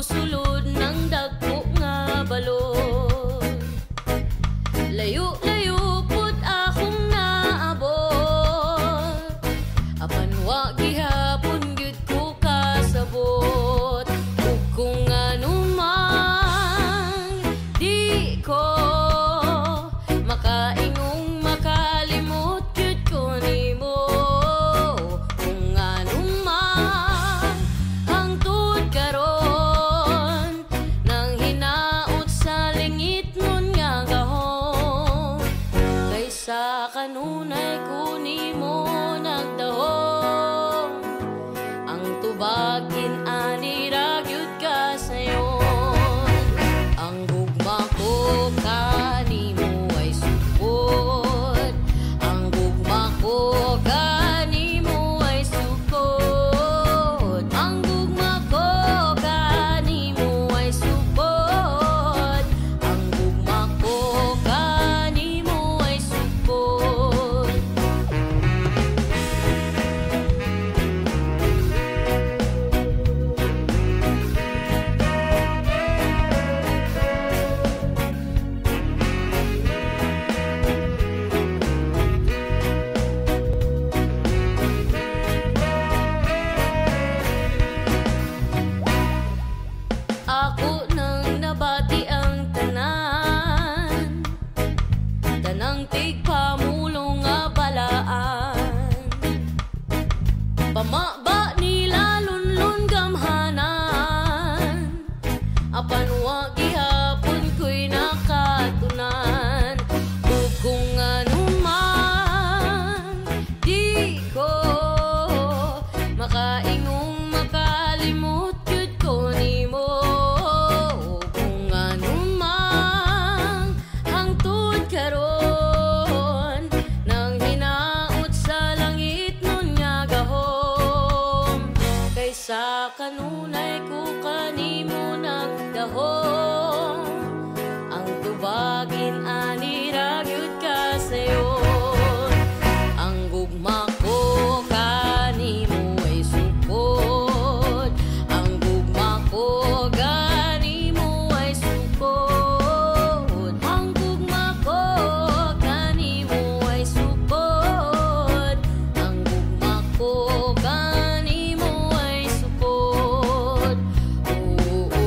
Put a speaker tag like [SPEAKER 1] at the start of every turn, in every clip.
[SPEAKER 1] sulod ng dagko nga balon. Layo-layo pud akong naabot, apan wa gihapon gyud ko kasabot. Ug kung anuman di ko makaingong makalimot gyud ko nimo. Kung anuman hangtod karon nang hinaot sa lingit nun nga gahom, kaysa kanunay ko nimo nagdahom. Ang tubagin ani ra gyud ka sayon. Ang gugma ko kanimo ay sukod. Ang gugma ko kanimo ay sukod. Ang gugma ko kanimo ay sukod. Ang gugma ko kanimo ay sukod. Ako nang nabati ang tanan, tanang tigpamulong nga balaan. Pamaba nila lunlun gamhanan, apan wa gihapon ko'y nakatunan. Ug kung anuman di ko makaingong makalimot gyud ko nimo. Kung anuman hangtod karon nang hinaot sa langit nun nga gahom, kaysa kanunay ko kanimo nagdahom. Ang tubagin ani ra gyud ka sayon. Ang gugma ko kanimo ay sukod. Ang gugma ko kanimo ay sukod. Ang gugma ko kanimo ay sukod. Ang gugma ko kanimo ay sukod. Oh, oh, oh, oh,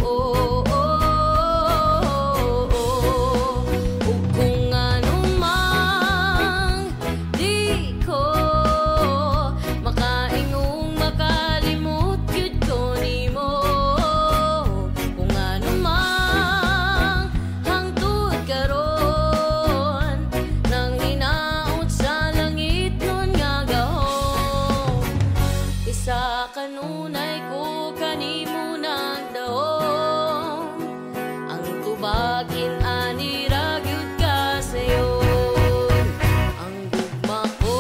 [SPEAKER 1] oh, oh, oh, kung anumang di ko makaingong makalimot gyud ko nimo. Kung anumang hangtod karon nang hinaot sa langit nun nga gahom, isa kanunay ko kanimo nagdahom. Ang tubagin ani ra gyud ka sayon. Ang gugma ko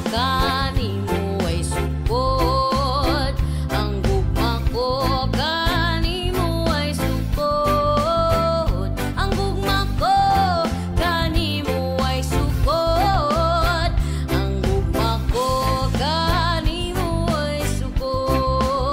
[SPEAKER 1] kanimo ay sukod. Ang gugma ko kanimo ay sukod. Ang gugma ko kanimo ay sukod. Ang gugma ko kanimo ay sukod.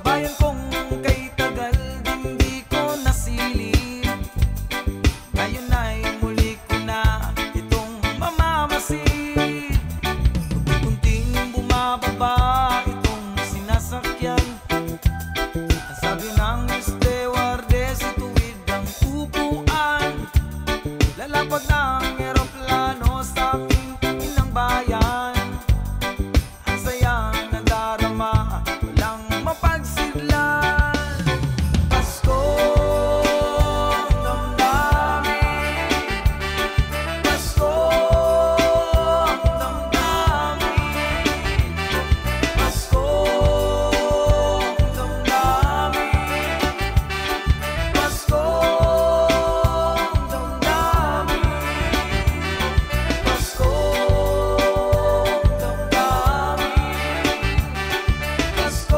[SPEAKER 2] bayan kong kay tagal din di ko nasilip. Ngayon ay muli ko na itong mamamasid. Unti-unting bumababa itong sinasakyan. Ang sabi ng stewardess, ituwid ang upuan. Lalapag ng eroplano sa aking inang bayan. Ang saya nadarama, walang mapagsidlan. Pasko ang damdamin, Pasko ang damdamin, Pasko ang damdamin, Pasko ang damdamin, Pasko ang damdamin, Pasko ang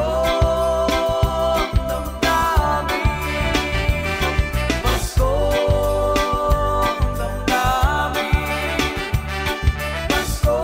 [SPEAKER 2] damdamin, Pasko ang damdamin, Pasko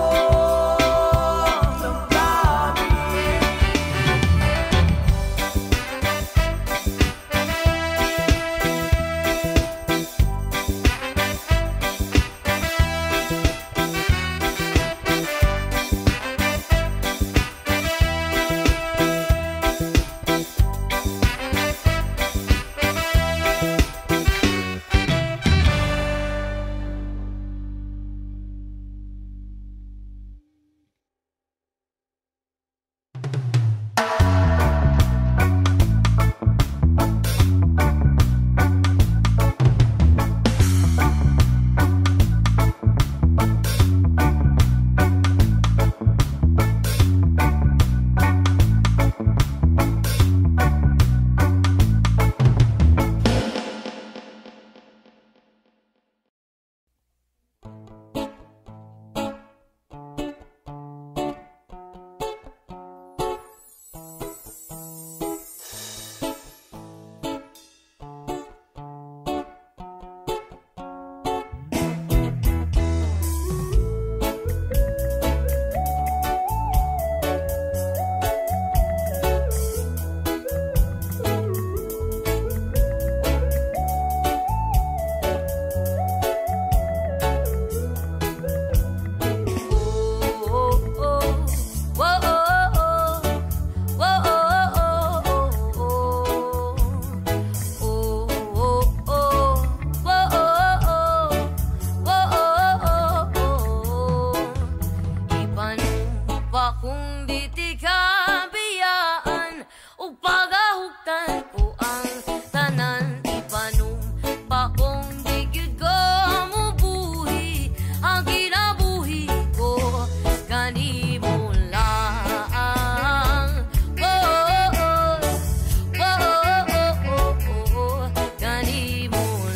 [SPEAKER 2] kung di ti kabiyaan ug pagahuktan ko ang tanan. Ipanumpa kung di gyud ko mubuhi ang kinabuhi ko kanimo lang. Kanimo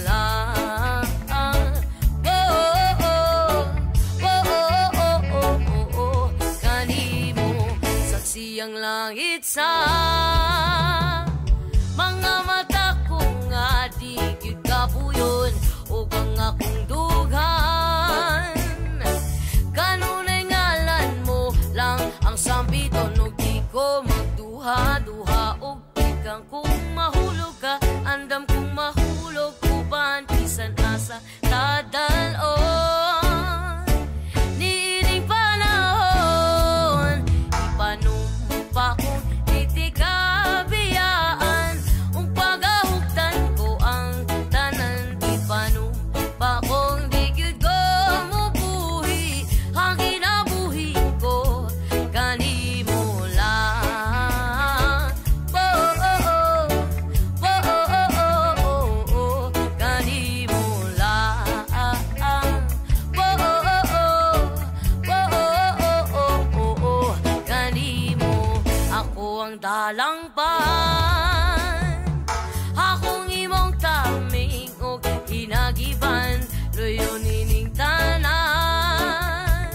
[SPEAKER 2] lang. Siyang langit sa mga mata ko nga di gyud kapuyon ug ang akong dughan. Kanunay ngalan mo lang ang sambiton ug di ko magduha-duha ug ikang kung mahulog ka andam kung mahulog uban bisan asa tadalon. Niining panahon ipanumpa kong di kabiyaan ung pagahuktan ko ang tanan. Ipanumpa kong di gyud ko mubuhi ang kinabuhi ko kanimo lang. Kanimo lang. Kanimo ako ang dalangpan, akong imong taming og hinagiban, loyo nining tanan.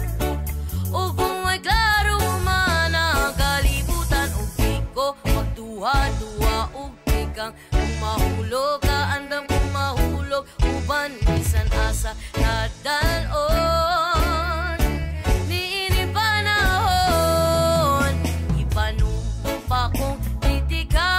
[SPEAKER 2] Ug kung may klaro man ang kalibutan ug di ko magduha-duha ug ikang kung mahulog ka andam kung mahulog uban bisan asa nadalon. Niining panahon ipanumpa kong di ka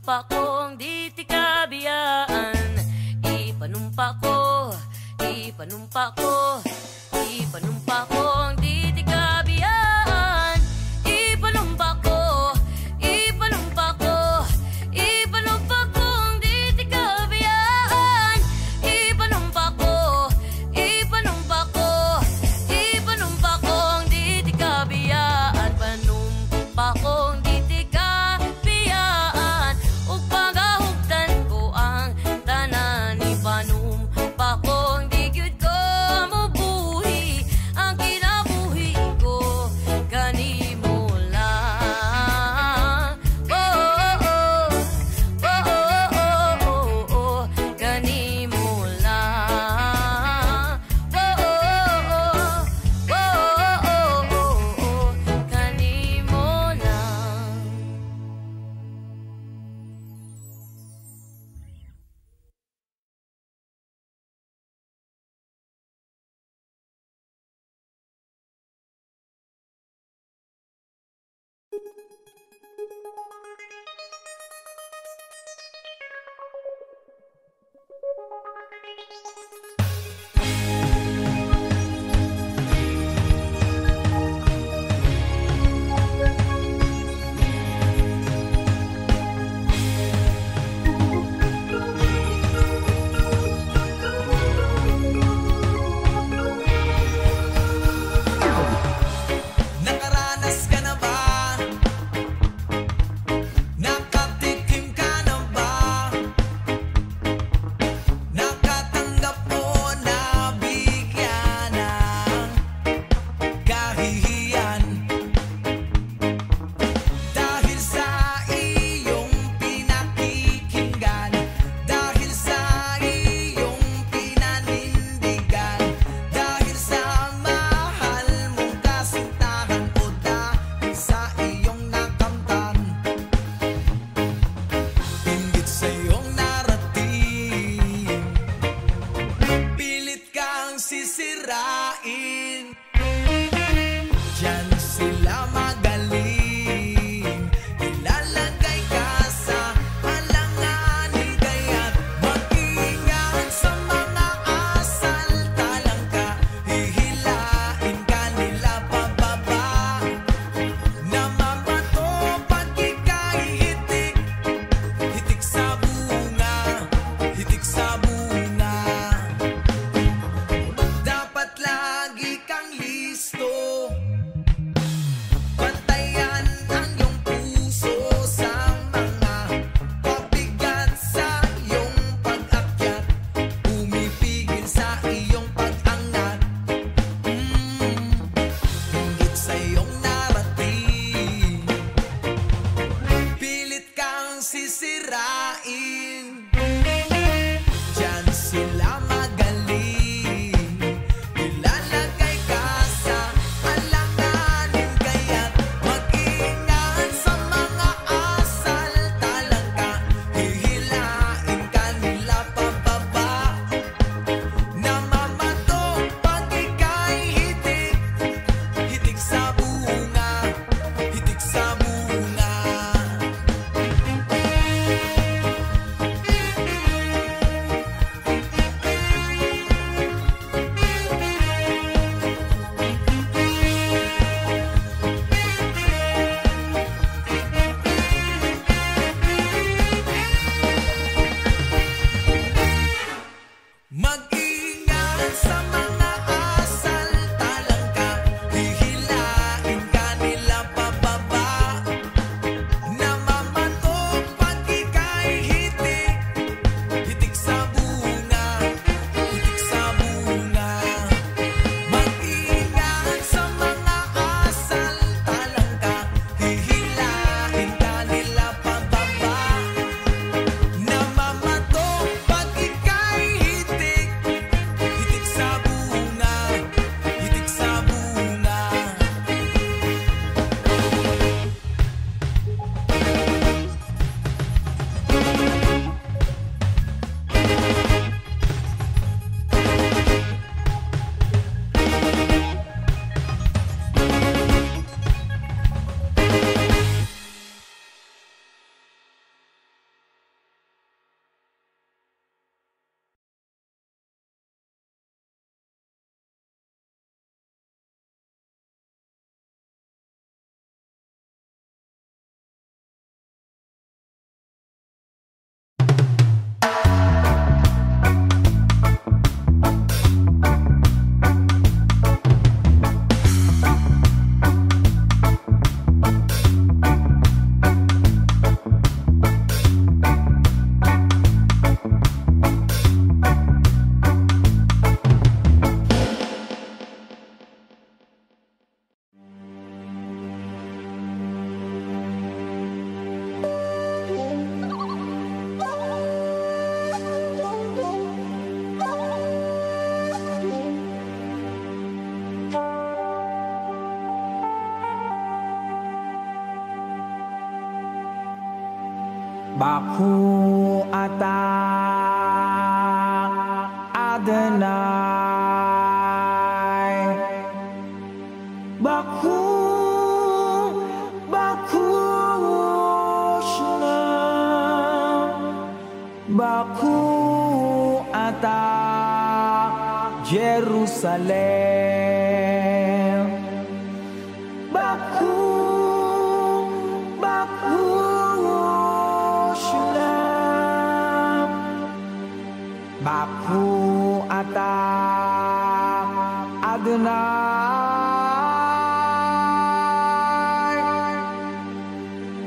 [SPEAKER 2] Ipanumpa kong di ti kabiyaan. Ipanumpa ko, ipanumpa ko, ipanumpa kong di ti kabiyaan. Ipanumpa ko, ipanumpa ko, ipanumpa kong di ti kabiyaan. Ipanumpa ko, ipanumpa ko, ipanumpa kong di ti kabiyaan. Panumpa kong di ti kabiyaan. Ug pagahugtan ko ang tanan. Ipanumpa kong di gyud ko mabuhi ang kinabuhi.
[SPEAKER 3] Baku ata Adonai. Baku, Baku Shalom. Baku ata Jerusalem. Baku, Baku Shalom. Baku ata Adonai.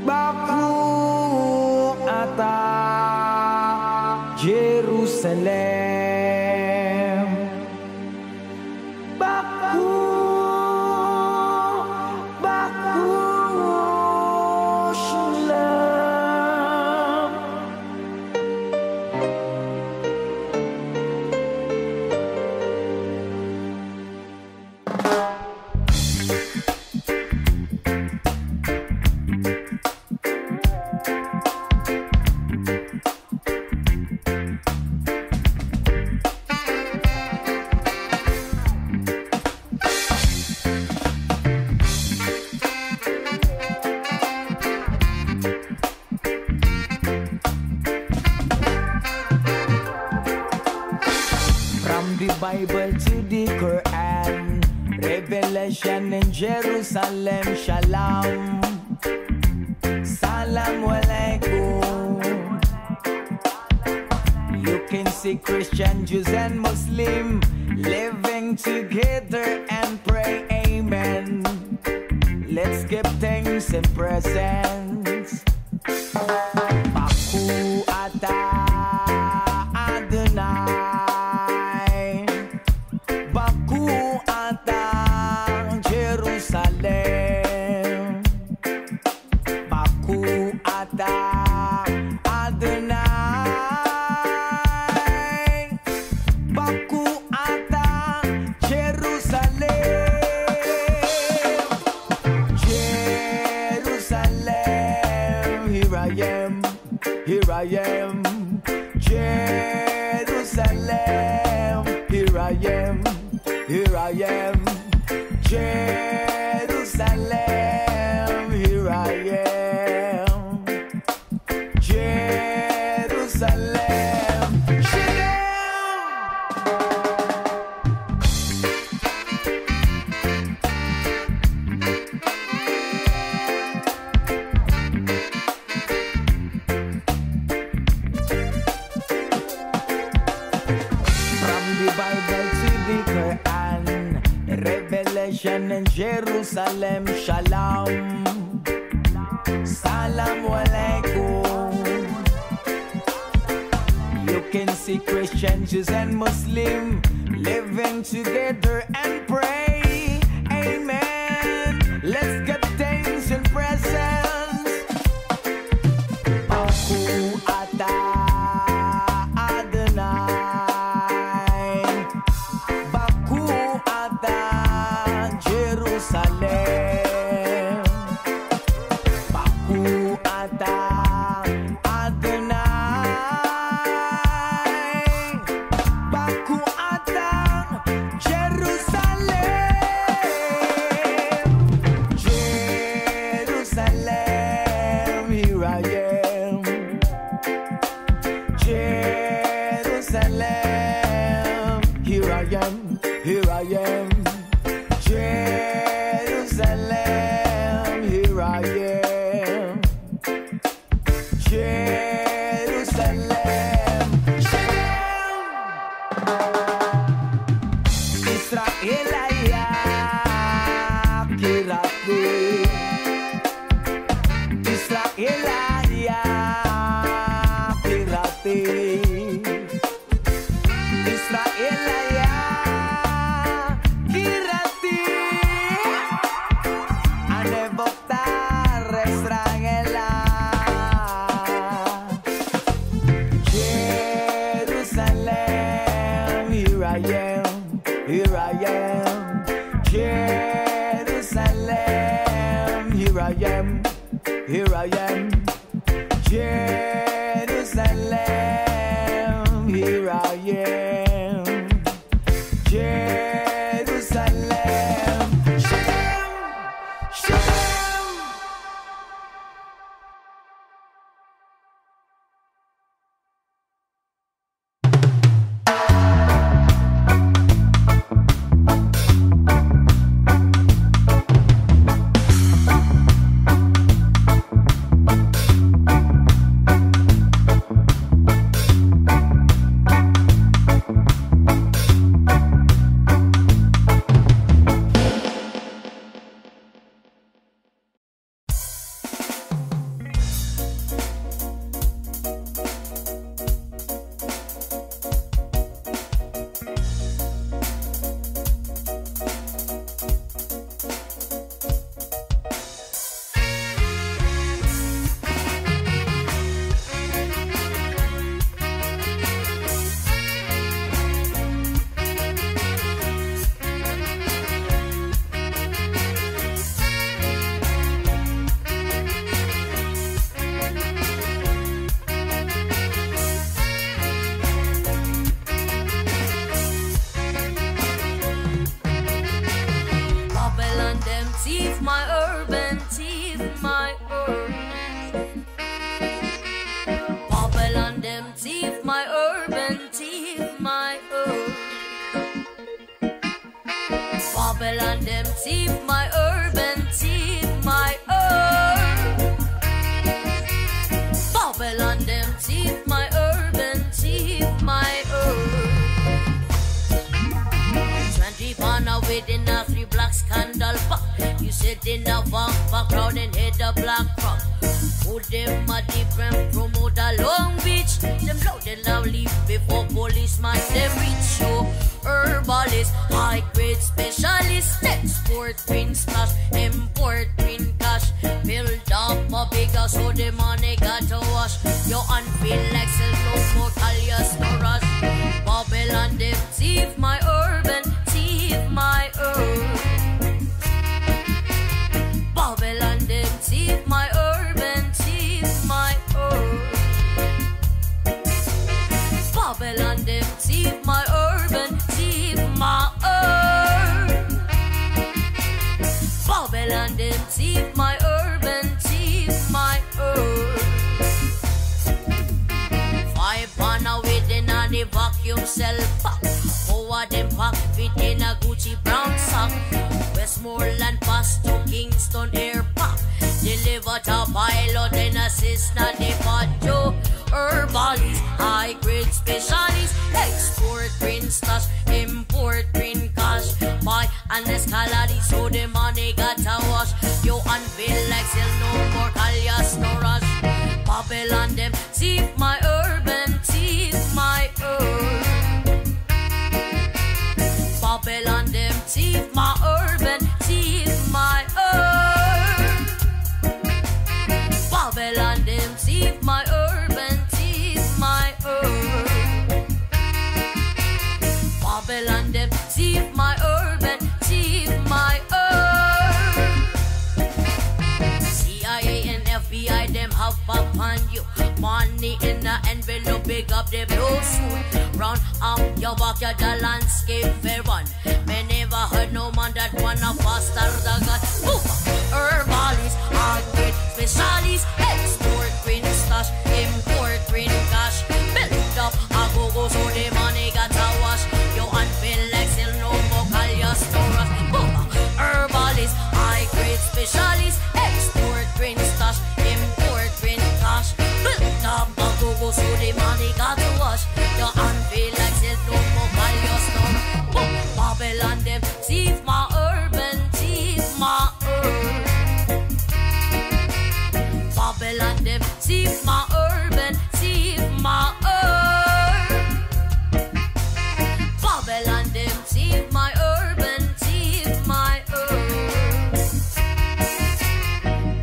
[SPEAKER 3] Baku ata Jerusalem. Baku, Baku Shalom. From the Bible to the Quran, Revelation in Jerusalem, Shalom, Salam Alaikum. You can see Christian, Jews and Muslim living together and pray Amen. Let's give thanks and presents. Baku ata Adonai. Baku ata Jerusalem. Baku ata Adonai. Baku ata Jerusalem. Jerusalem, here I am, here I am. Jerusalem, here I am, here I am. Jerusalem, here I am. Jerusalem, from the Bible to the Quran, Revelation in Jerusalem, Shalom, Salam Alaikum. You can see Christians, Jews and Muslim living together and pray Amen. Let's get thanks and presents. Baku ata Adonai. Baku ata Jerusalem. Baku ata Adonai. Baku ata Jerusalem. Jerusalem, here I am. Jerusalem, here I am, here I am. Jerusalem, here I am. Jerusalem, Israel ayak kiratu. Israel ayak kirati. Israel ayak kirati. Ane votar Israel. Jerusalem, here I am, here I am. Jerusalem, here I am, here I am. Jerusalem.
[SPEAKER 2] thief my urban, thief my herb. Babylon them thief my urban, thief my herb. 20 pana within a 3 black scandal pop. You sit in a background and hit the black rock. Put them a different promote a Long Beach. Them loud and loud leave before policeman them reach. So herbalist, high grade specialist, export green stash, import green cash. Build up a bigger so the money got to wash. You unfeel like sell no more alias no rush. Babylon them thief my urban, thief my herb. Babylon them thief my urban, thief my herb. Babylon them thief my urban, thief my herb. Babylon them thief my urban, thief my herb. 5 pana within a the vacuum cell pack. 4 of them pack within a Gucci brown sack. Westmoreland pass to Kingston Air Park. Deliver to pilot and assistant Depacho. Herbalist, high grade specialist, export green stash, import green cash. Buy and escalade so the money got to wash. You unveil like sell no more alias no rush. Babylon them thief my urban, thief my herb. Babylon them thief my urban, thief my herb. Babylon them thief my urban, thief my herb. Babylon them thief my urban, thief my herb. CIA and FBI them have up on you. Money in the envelope, big up the blue suit. Round your backyard, the landscape fair one. Me never heard no man that wanna faster the God. Herbalist, hard grade specialist, export green stash, import green cash. Build up a go-go so the money got to wash. You unfeel like sell no more alias no rush. Herbalist, high grade specialist, export green stash, import green cash. Build up a go-go so the money got to wash. You unfeel like sell no more alias no rush. Babylon them thief my urban, thief my herb. Babylon them thief my urban, thief my herb. Babylon them thief my urban, thief my herb.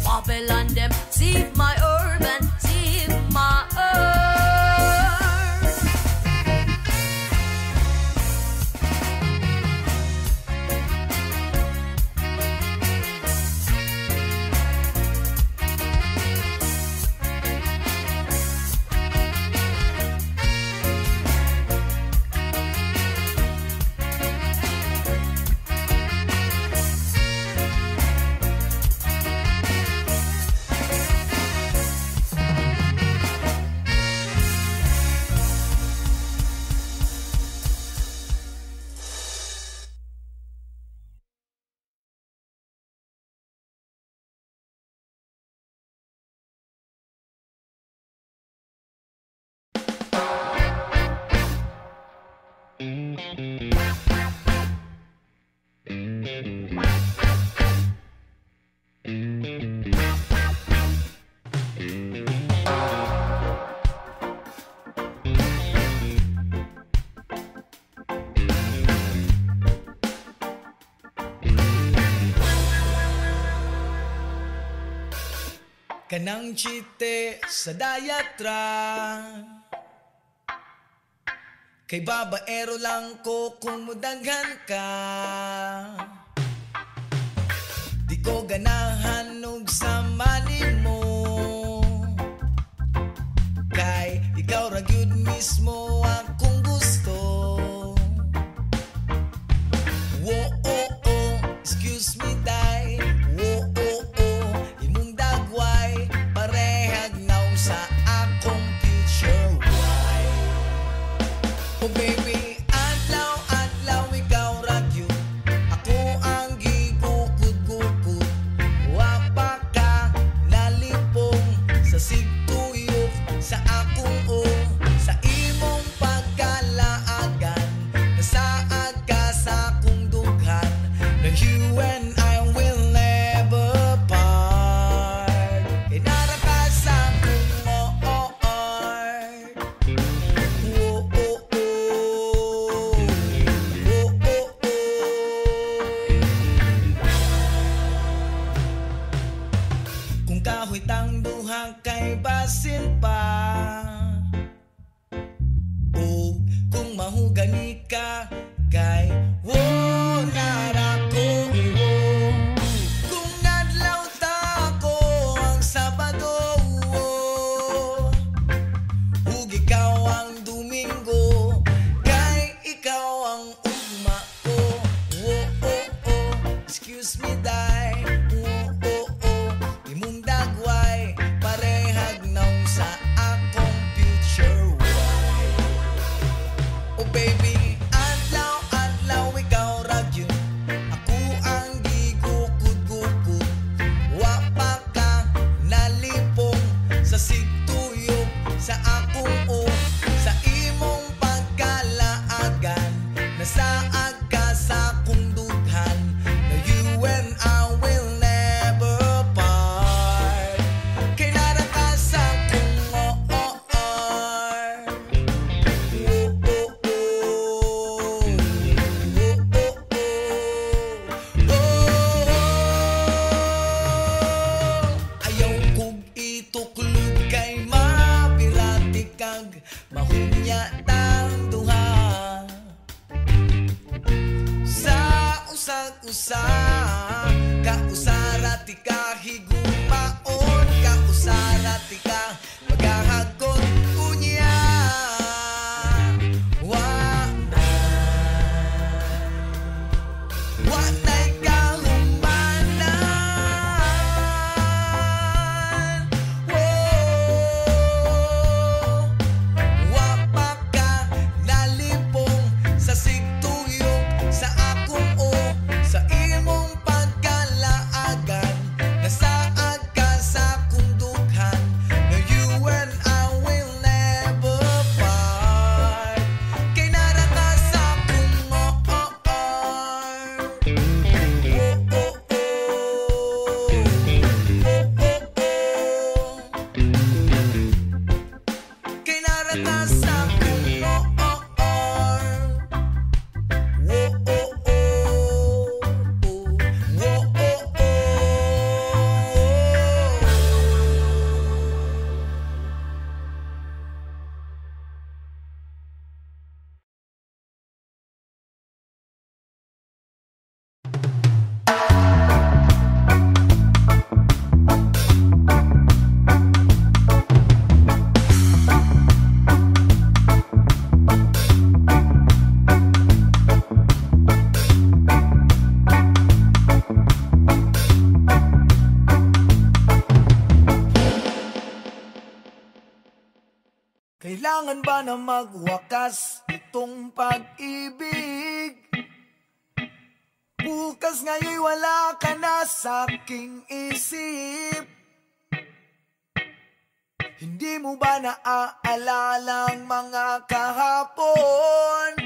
[SPEAKER 2] Babylon them thief my urban, thief my herb.
[SPEAKER 3] Kanang chite sa dayatra, kay babaero lang ko kung mudaghan ka. Di ko ganahan og sa mali mo, kay ikaw ra gyud mismo akong gusto. Wo oh oh, excuse me dai. Wo oh oh, imong dagway parehag naong sa akong future wife. Oh baby, adlaw adlaw ikaw ra gyud ako ang gibuhat. sigtuyok sa akong o sa imong pagkalaagan. Nasaad ka sa akong dughan, na you and I will never part. Inara ka sa akong heart. Oh, oh, oh. Oh, oh, oh. Kung kahoy tang duha kay basin pa, o kung mahugani ka kay narako. Kung nadlaw ta ko ang Sabado, ug ikaw ang Domingo, kay ikaw ang ugma ko. Oh, oh, oh. Excuse me, day. Oh, oh, oh. Imong dagway parehag naong sa akong future wife. Oh baby, adlaw ikaw ra gyud, ako ang gigukod-gukod. Wa pa ka nalipong sa sigtuyok sa akong o sa imong pagkalaagan. Nasaad ka sa akong dughan, na you and I will never part. Kay nara ka sa akong heart. Oh, oh, oh. Oh, oh, oh. Ayaw kong ituklod kay mapirati kag mahunya tang duha. Sa usag-usa kausarati ka higumaon, kausarati ka magahagod unya. Wanay kahumanan. Wa pa ka nalipong sa sigtuyok sa akong o sa imong pagkalaagan. Nasaad ka sa akong dughan, na you and I will never part. Kay nara ka sa akong heart. Kay nara ka sa akong heart. Kailangan ba na magwakas itong pag-ibig? Bukas ngayon'y wala ka na sa aking isip. Hindi mo ba naaalala ang mga kahapon,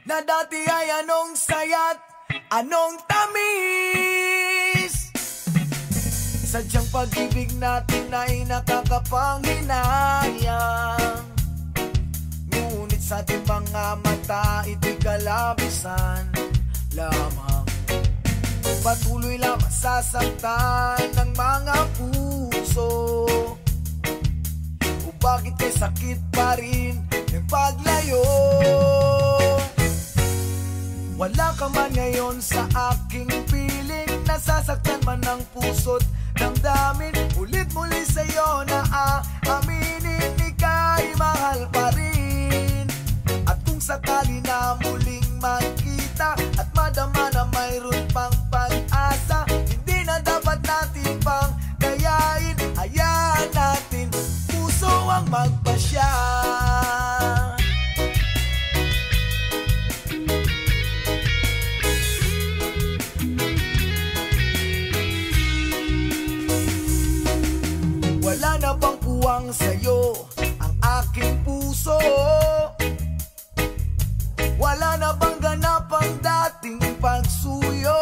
[SPEAKER 3] na dati ay anong saya't anong tamis? Sadyang pag-ibig natin ay nakakapanghinayang, ngunit sa ating mga mata ito'y kalabisan lamang. Patuloy lang masasaktan ng mga puso, o bakit kay sakit pa rin ng paglayo? Wala ka man ngayon sa aking piling, nasasaktan man ng puso't damdamin. Ulit muli sa'yo na aaminin, ika'y mahal pa rin. At kung sakali na muling magkita at madama na mayroon pang pag-asa, hindi na dapat natin pang gayain. Hayaan natin puso ang magpasya. Wala na bang puwang sa'yo ang aking puso? Wala na bang ganap ang dating pagsuyo?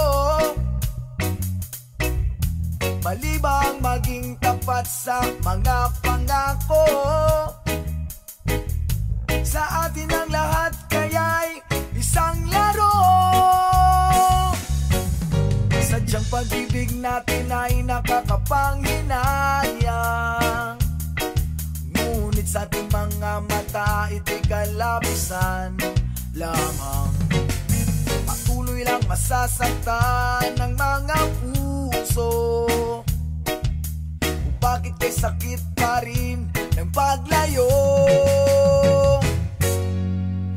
[SPEAKER 3] Mali ba ang maging tapat sa mga pangako? Sa atin ang lahat kaya'y isang laro. Sadyang pag-ibig natin ay nakakapanghinayang, ngunit sa ating mga mata ito'y kalabisan lamang. Patuloy lang masasaktan ng mga puso. Bakit kay sakit pa rin ng paglayo?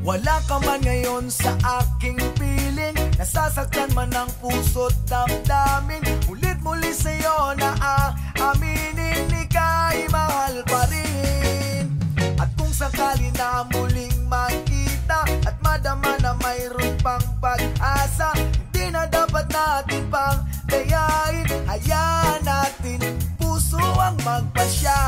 [SPEAKER 3] Wala ka man ngayon sa aking piling, nasasaktan man ang puso't damdamin. Ulit muli sa'yo na aaminin, ika'y mahal pa rin. At kung sakali na muling makita at madama na mayroon pang pag-asa, hindi na dapat natin pang dayain. Hayaan natin puso ang magpasya.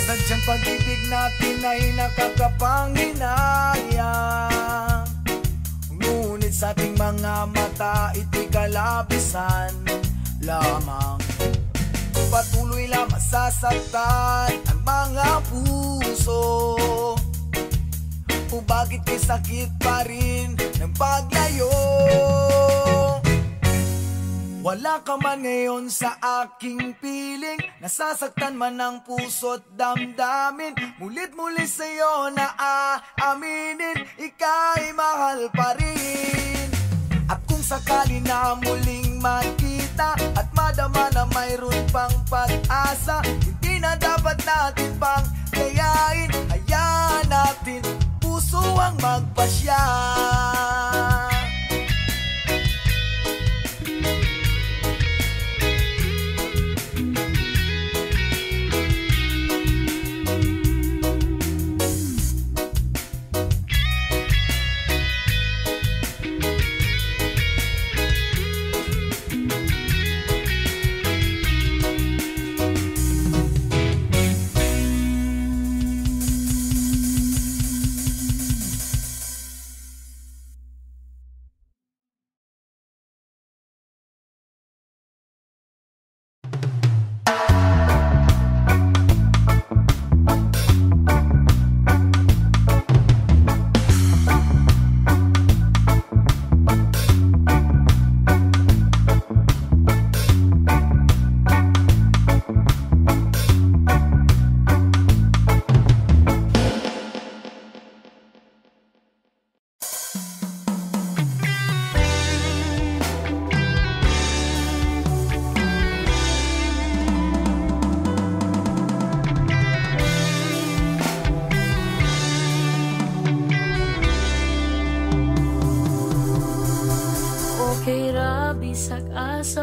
[SPEAKER 3] Sadyang pag-ibig natin ay nakakapanghinayang, ngunit sa ating mga mata ito'y kalabisan lamang. Patuloy lang masasaktan ang mga puso. O bakit kay sakit pa rin ng paglayo? Wala ka man ngayon sa aking piling, nasasaktan man ang puso't damdamin. Mulit-muli sa'yo na aaminin, ika'y mahal pa rin. At kung sakali na muling magkita at madama na mayroon pang pag-asa, hindi na dapat natin pang dayain. Hayaan natin puso ang magpasya.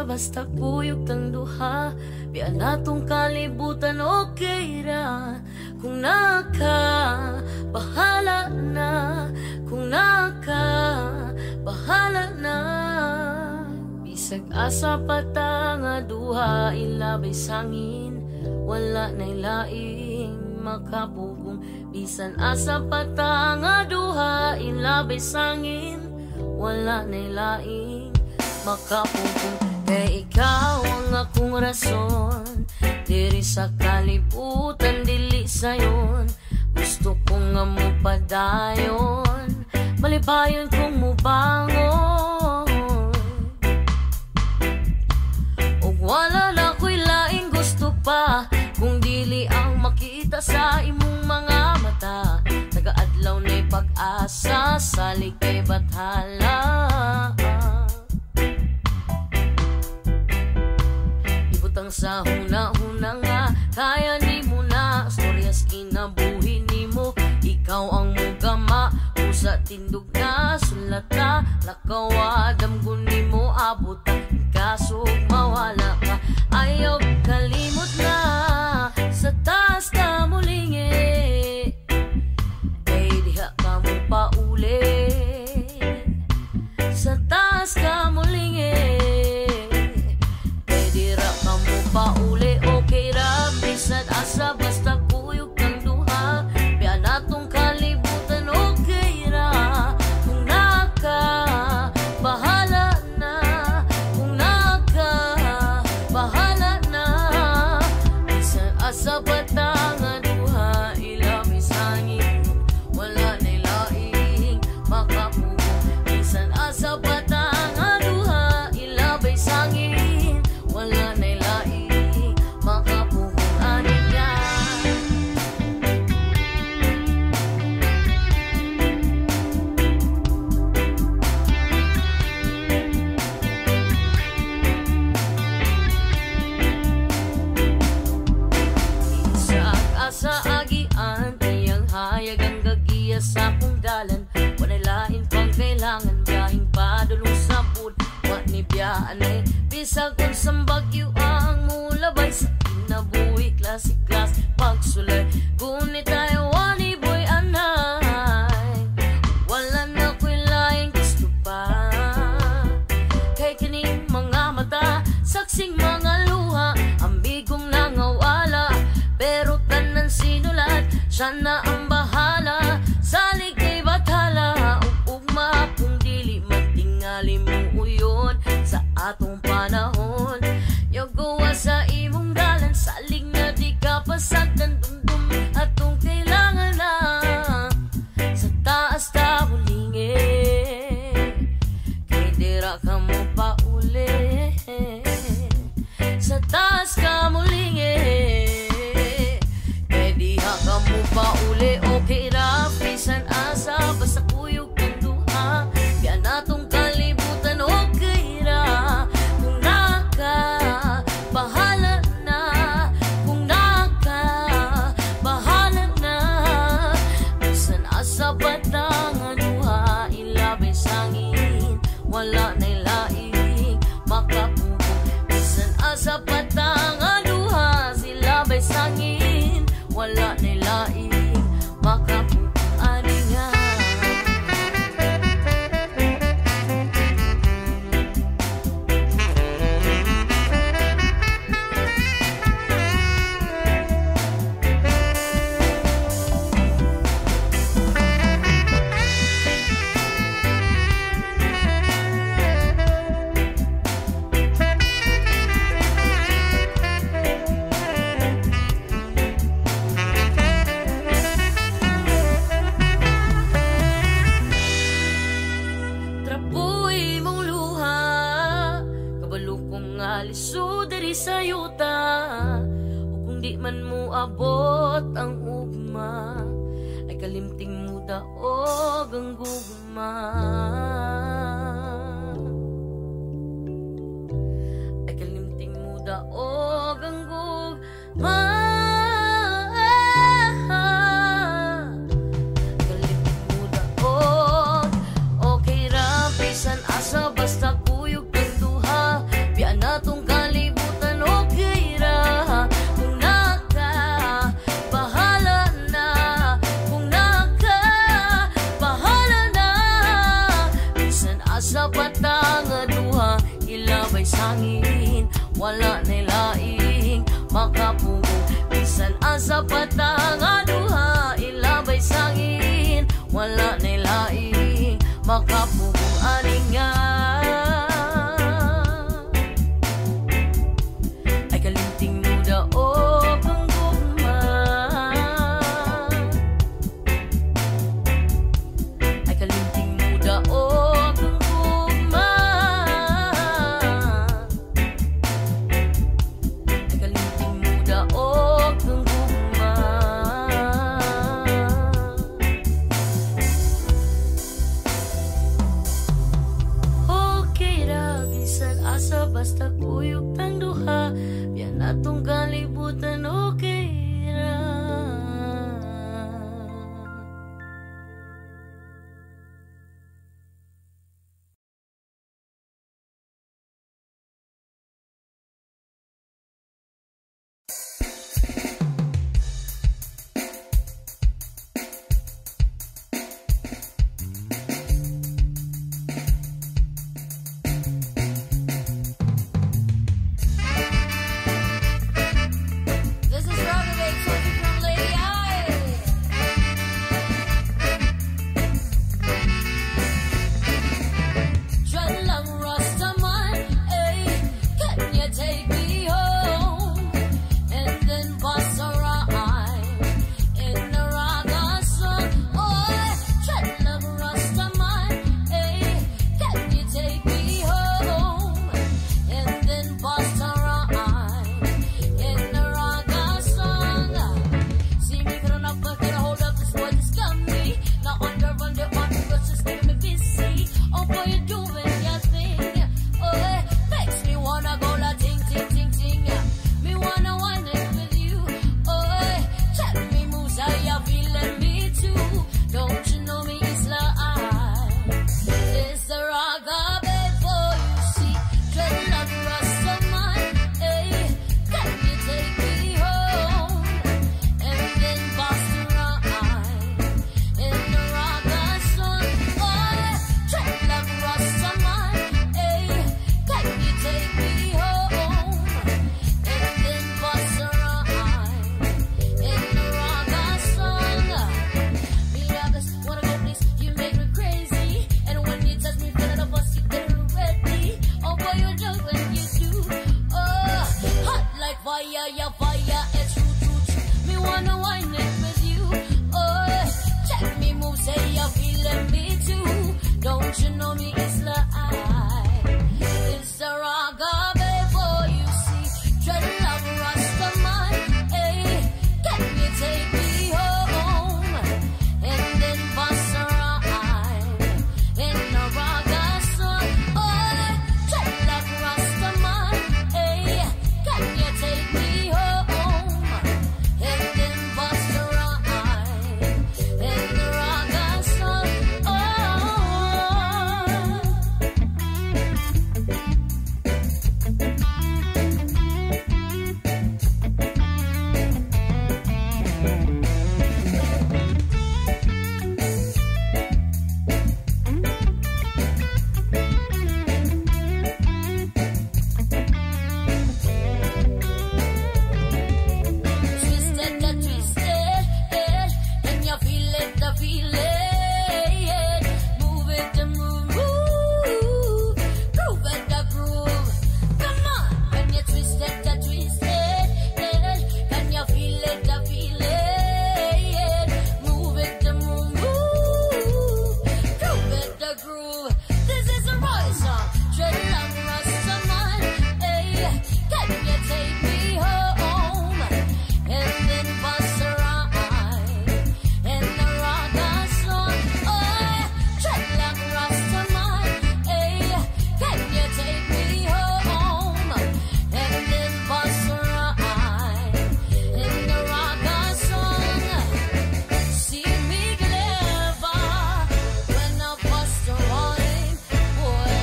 [SPEAKER 2] Basta kuyog tang duha, biyan natong kalibutan okay ra. Kung naka, bahala na. Kung naka, bahala na. Bisag asa pata nga duha, ilabay sangin, wala na'y laing makapugong. Bisan asa pata nga duha, ilabay sangin, wala na'y laing makapugong. Kay ikaw ang akong rason, diri sa kalibutan, dili sayon. Gusto ko nga mo padayon, malipayon kong mubangon. Og wala na ko'y laing gusto pa, kung dili ang makita sa imong mga mata. Taga-adlaw na'y pag-asa, salig kay bathala. Sa huna-huna nga, kaya ni mo na storyas kinabuhi ni mo. Ikaw ang mugama, sa tindog na sulata lakawa damgon nimo abot kasog mawala ka ayaw kalimot na sa taas ka mulingi kay diha ka mo pauli sa taas ka mulingi kay dira ka mo pauli okay ra bisan asa basta kuyog kang duha biya natong kalibutan okay ra kung naka bahala na kung naka bahala na bisan asa batang duha ilami sangin wala nilaing makapugo bisan asa batang duha ilabay sangin wala nilaing makapugo aniya sa agian tiyang hayag ang gagiya sa kong dalan walay lain pang kailangan biyahing padulong sa bud wa ni biyaan ay bisag kung sambagyo ang mulabay sa kinabuhi klasik klas pagsulay gunit tayo wani boy anay wala na ko'y laing gusto pa kay kining mga mata saksing mga luha ambigong nangawala pero tanan sinulat siya na ang bahala salig kay bathala ugma kung dili magtingali mo uyon sa atong panahon yogawa sa imong dalan salig na di ka pasagdan dumdum atong kailangan na sa taas ta hulingi kay dira ka mo pauli sa taas ka mulingi kamu pauli okay ra bisan asa basta kuyog kang duha biya natong kalibutan okay ra kung naka bahala na kung naka bahala na bisan asa batang duha ilabay sangin wala na ilaing makapugo bisan asa batang duha silabay sangin wala nilaing makapuaningan aliso diri sa yuta o kung di man mo abot ang ugma ay kalimting mo daog ang gugma ay kalimting mo daog ang gugma kalimting mo daog okay ra bisan asa basta kuyog kang duha biya natong kalibutan okay ra kung naka bahala na kung naka bahala na bisan asa patang duha ilabay sangin wala nilaing makapugo bisan asa patang duha ilabay sangin wala nilaing makapugo aningan basta kuyog tang duha biya natong kalibutan okay ra say you're feeling me too. Don't you know me, it's the I. It's the raga, baby, you see. Dreadlock Rastaman, hey. Can you take me home? And then bust a rhyme in the raga song. Oh, dreadlock Rastaman, hey. Can you take me home? And then bust a rhyme in the raga song. Oh. Twisted, can you feel it, the feeling? Move it, the move, groove it, the groove. Come on, when you twist it, can you feel it, the feeling? Move it, the move, groove it, the groove. This is a royal song, Dreadlock Rastaman, hey. Can you take me home? And then bust a rhyme in the raga song. Oh, Dreadlock Rastaman, hey. Can you take me home? And then bust a rhyme in the raga song. See me clever when I bust a rhyme, boy,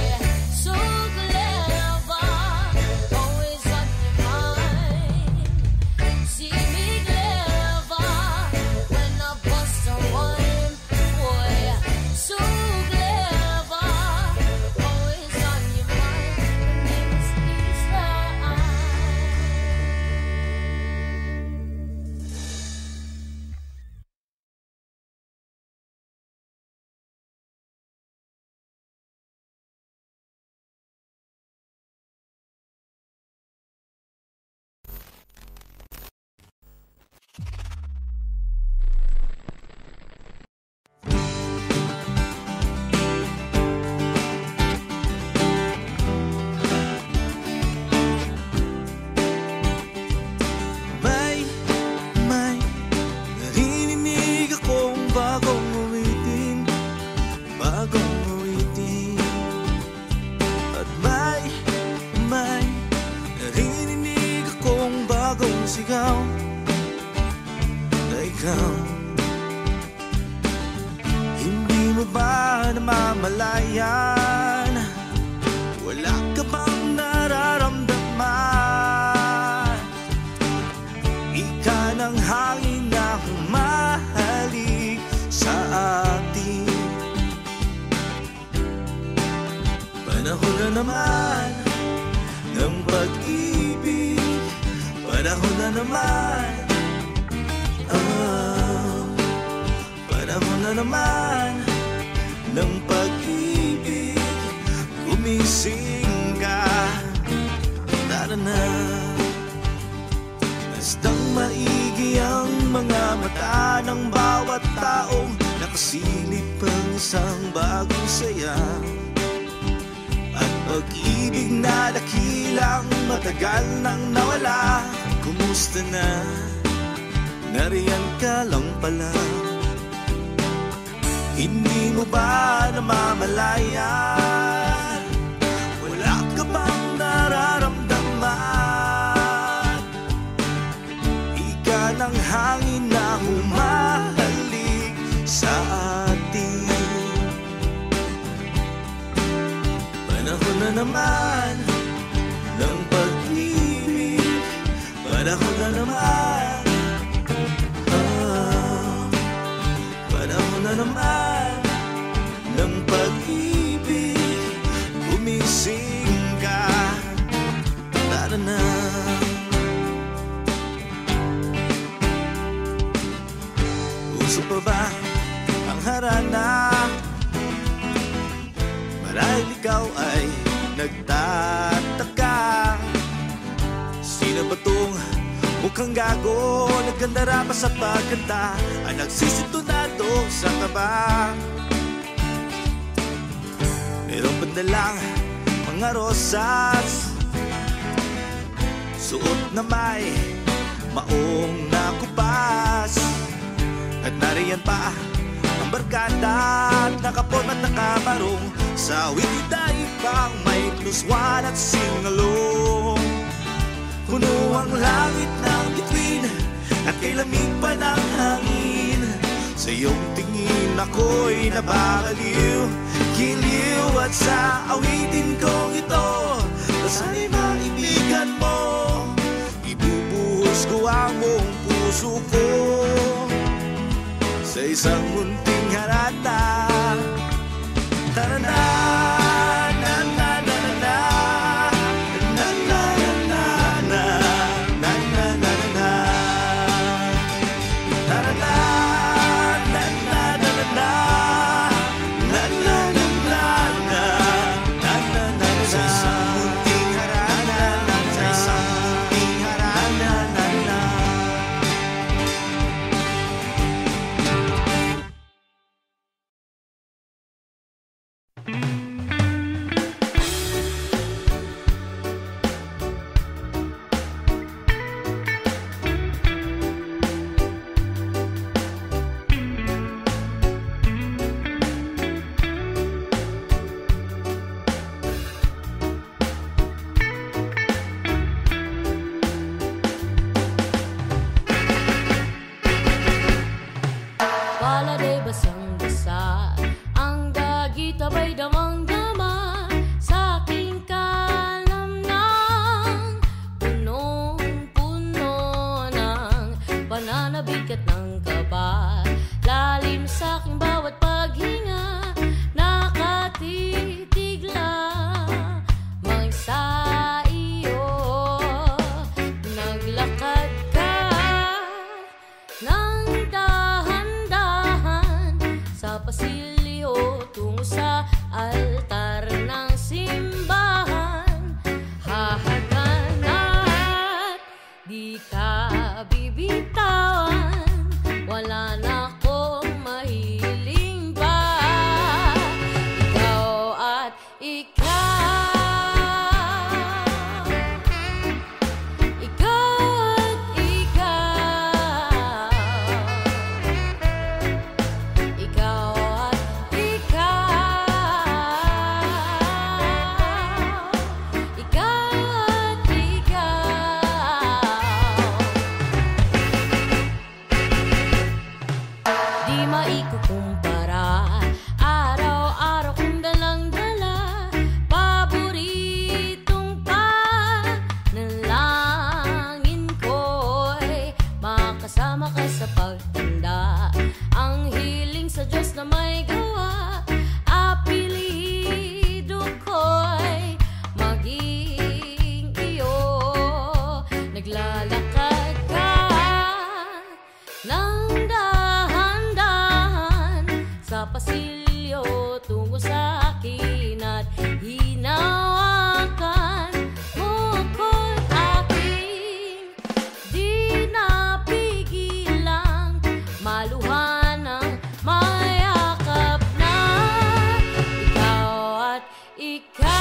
[SPEAKER 2] so clever, always on your mind. See me clever when I bust a rhyme, boy, so clever, always on your mind. The name is Lisa.
[SPEAKER 4] May narinig akong bagong awitin, bagong awitin. At may narinig akong bagong sigaw na ikaw. Hindi mo ba namamalayan? Wala ka bang nararamdaman? Ika ng hangin na humahalik sa atin. Panahon na naman ng pag-ibig. Panahon na naman. Panahon na naman ng pag-ibig. Gumising ka, tara na. Masdang maigi ang mga mata ng bawat taong nakasilip ang isang bagong saya. At pag-ibig na dakilang matagal nang nawala. Kumusta na? Nariyan ka lang pala. Hindi mo ba namamalayan? Wala ka bang nararamdaman? Ika ng hangin na humahalik sa atin. Panahon na naman ng pag-ibig. Panahon na naman. Panahon na naman ng pag-ibig. Gumising ka, tara na. Uso pa ba ang harana? Marahil ikaw ay nagtataka. Sino ba tong mukhang gago, nagkandara pa sa pagkanta, ang nagsisintunado sa taba. Meron bandalang mga rosas, suot na may maong nakupas, at nariyan pa ang barkada at nakapon at nakabarong sa winiday pang may plus one at singalong. Puno ang langit ng bituin at kay lamig pa ng hangin, sa iyong tingin ako'y nababaliw, giliw at sa awitin kong ito, sana'y maibigan mo, ibubuhos ko ang buong puso ko sa isang munting harata. Tarana, na na na na na, na na na na, na na na na na, tarana, na na na na na, na na na na na, na na na na. Sa isang munting harana, sa isang munting harana, na na.
[SPEAKER 1] Wala de basang-basa, ang dagit abay damang-dama, sa aking kalamnang punong-puno ng pananabik at ng kaba. Lalim sa aking bawat paghinga, nakatitigla mang sa iyo. Naglakad ka ng dahan-dahan sa pasilyo tungo sa altar ng simbahan. Hahagan at di ka bibitawan, wala na akong mahiling pa. Ikaw at ikaw, ikaw at ikaw, ikaw at ikaw, ikaw at ikaw. Di maikukumpara, araw-araw kong dalang-dala, paboritong panalangin ko'y makasama ka sa pagtanda. Ang hiling sa Diyos na may gawa, apelido ko'y maging iyo. Naglalakad ka ng dahan-dahan sa pasilyo tungo sa akin at hinawakan mo ko'y aking di napigilang maluhan ng mayakap na ikaw at ikaw.